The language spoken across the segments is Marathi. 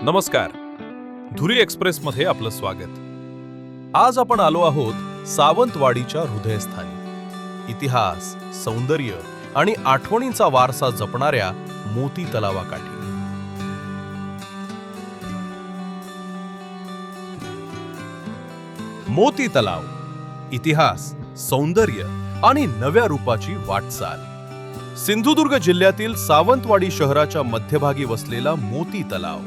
नमस्कार, धुरी एक्सप्रेसमध्ये आपलं स्वागत। आज आपण आलो आहोत सावंतवाडीच्या हृदयस्थानी। इतिहास, सौंदर्य आणि आठवणींचा वारसा जपणाऱ्या मोती तलावाकाठी। मोती तलाव, इतिहास, सौंदर्य आणि नव्या रूपाची वाटचाल। सिंधुदुर्ग जिल्ह्यातील सावंतवाडी शहराच्या मध्यभागी वसलेला मोती तलाव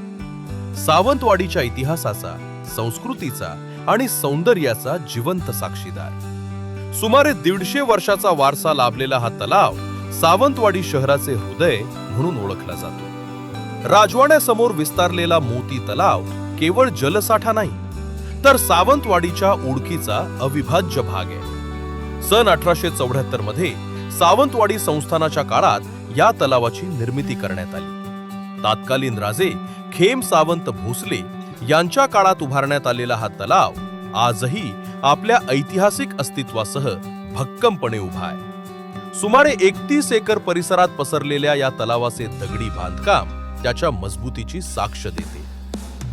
सावंतवाडीच्या इतिहासाचा, संस्कृतीचा आणि सौंदर्याचा जिवंत साक्षीदार। सुमारे 150 वर्षाचा वारसा लाभलेला हा तलाव सावंतवाडी शहराचे हृदय म्हणून ओळखला जातो। राजवाड्यासमोर विस्तारलेला मोती तलाव केवळ जलसाठा नाही, तर सावंतवाडीच्या ओळखीचा अविभाज्य भाग आहे। सन 1874 मध्ये सावंतवाडी संस्थानाच्या काळात या तलावाची निर्मिती करण्यात आली। तत्कालीन राजे खेम सावंत भोसले यांच्या काळात उभारण्यात आलेला हा तलाव आजही आपल्या ऐतिहासिक अस्तित्वासह भक्कमपणे उभा आहे। सुमारे 31 एकर परिसरात पसरलेल्या या तलावाचे दगडी बांधकाम त्याच्या मजबूतीची साक्ष देते।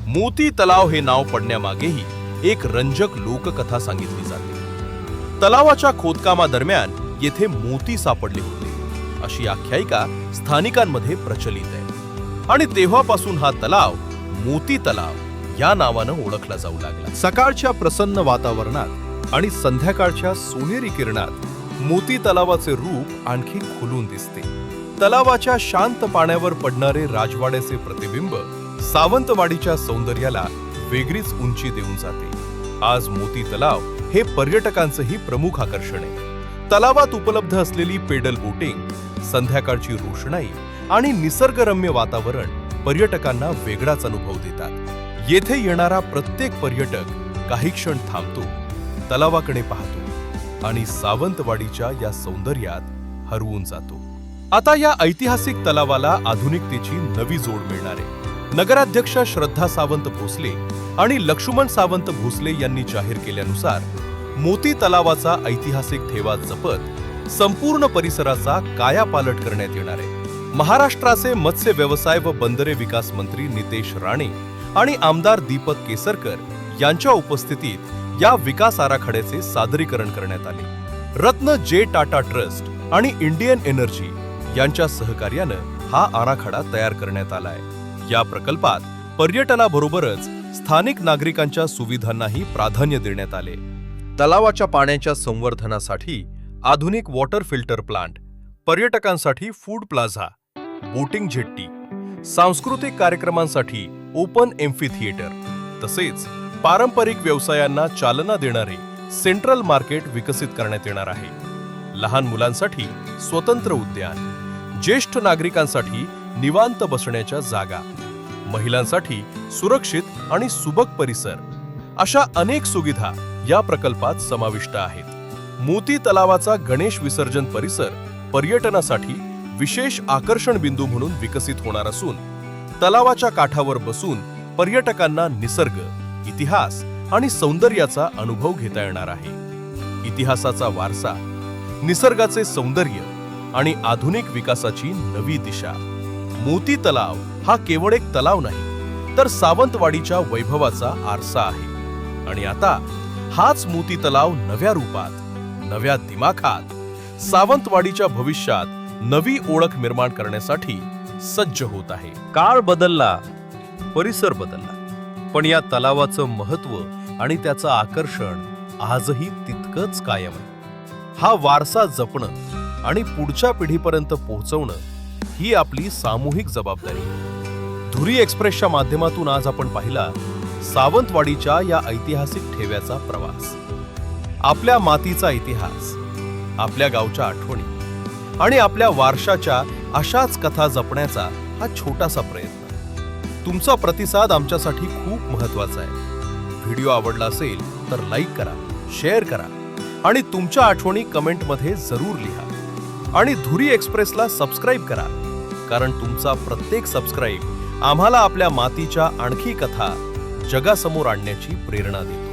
मोती तलाव हे नाव पडण्यामागेही एक रंजक लोककथा सांगितली जाते। तलावाच्या खोदकामादरम्यान येथे मोती सापडले होते अशी आख्यायिका स्थानिकांमध्ये प्रचलित आहे आणि तेव्हापासून हा तलाव मोती तलाव या नावानं ओळखला जाऊ लागला। सकाळच्या प्रसन्न वातावरणात आणि संध्याकाळच्या सोनेरी किरणात मोती तलावाचे रूप आणखी खुलून दिसते। तलावाच्या शांत पाण्यावर पडणारे राजवाड्याचे प्रतिबिंब सावंतवाडीच्या सौंदर्याला वेगळीच उंची देऊन जाते। आज मोती तलाव हे पर्यटकांचेही प्रमुख आकर्षण आहे। तलावात उपलब्ध असलेली पेडल बोटिंग, संध्याकाळची रोषणाई आणि निसर्गरम्य वातावरण पर्यटकांना वेगळाच अनुभव देतात। येथे येणारा प्रत्येक पर्यटक काही क्षण थांबतो, तलावाकडे पाहतो आणि सावंतवाडीच्या या सौंदर्यात हरवून जातो। आता या ऐतिहासिक तलावाला आधुनिकतेची नवी जोड मिळणार आहे। नगराध्यक्ष श्रद्धा सावंत भोसले आणि लक्ष्मण सावंत भोसले यांनी जाहीर केल्यानुसार मोती तलावाचा ऐतिहासिक ठेवा जपत संपूर्ण परिसराचा कायापालट करण्यात येणार आहे। महाराष्ट्राचे मत्स्य व्यवसाय व बंदरे विकास मंत्री नितेश राणे आणि आमदार दीपक केसरकर यांच्या उपस्थितीत या विकास आराखड्याचे सादरीकरण करण्यात आले। रत्न जे टाटा ट्रस्ट आणि इंडियन एनर्जी यांच्या सहकार्यानं हा आराखडा तयार करण्यात आलाय। या प्रकल्पात पर्यटनाबरोबरच स्थानिक नागरिकांच्या सुविधांनाही प्राधान्य देण्यात आले। तलावाच्या पाण्याच्या संवर्धनासाठी आधुनिक वॉटर फिल्टर प्लांट, पर्यटकांसाठी फूड प्लाझा, बोटिंग जेट्टी, सांस्कृतिक कार्यक्रमांसाठी ओपन एम्फी थिएटर तसेच पारंपरिक व्यवसायांना चालना देणारे सेंट्रल मार्केट विकसित करण्यात येणार आहे। लहान मुलांसाठी स्वतंत्र उद्यान, ज्येष्ठ नागरिकांसाठी निवांत बसण्याच्या जागा, महिलांसाठी सुरक्षित आणि सुबक परिसर अशा अनेक सुविधा या प्रकल्पात समाविष्ट आहेत। मोती तलावाचा गणेश विसर्जन परिसर पर्यटनासाठी विशेष आकर्षण बिंदू म्हणून विकसित होणार असून तलावाच्या काठावर बसून पर्यटकांना निसर्ग, इतिहास आणि सौंदर्याचा अनुभव घेता येणार आहे। इतिहासाचा वारसा, निसर्गाचे सौंदर्य आणि आधुनिक विकासाची नवी दिशा। मोती तलाव हा केवळ एक तलाव नाही, तर सावंतवाडीच्या वैभवाचा आरसा आहे। आणि आता हाच मोती तलाव नव्या रूपात, नव्या दिमाखात सावंतवाडीच्या भविष्यात नवी ओळख निर्माण करण्यासाठी सज्ज होत आहे। काळ बदलला, परिसर बदलला, पण या तलावाचं महत्त्व आणि त्याचं आकर्षण आजही तितकंच कायम आहे। हा वारसा जपणं आणि पुढच्या पिढीपर्यंत पोहोचवणं ही आपली सामूहिक जबाबदारी आहे। धुरी एक्सप्रेसच्या माध्यमातून आज आपण पाहिला सावंतवाडीच्या या ऐतिहासिक ठेव्याचा प्रवास। आपल्या मातीचा इतिहास, आपल्या गावच्या आठवणी आणि आपल्या वारशाच्या अशाच कथा जपण्याचा हा छोटासा प्रयत्न। तुमचा प्रतिसाद आमच्यासाठी खूप महत्त्वाचा आहे। व्हिडिओ आवडला असेल तर लाईक करा, शेअर करा आणि तुमच्या आठवणी कमेंटमध्ये जरूर लिहा। आणि धुरी एक्सप्रेसला सबस्क्राईब करा, कारण तुमचा प्रत्येक सबस्क्राईब आम्हाला आपल्या मातीच्या आणखी कथा जगासमोर आणण्याची प्रेरणा देतो।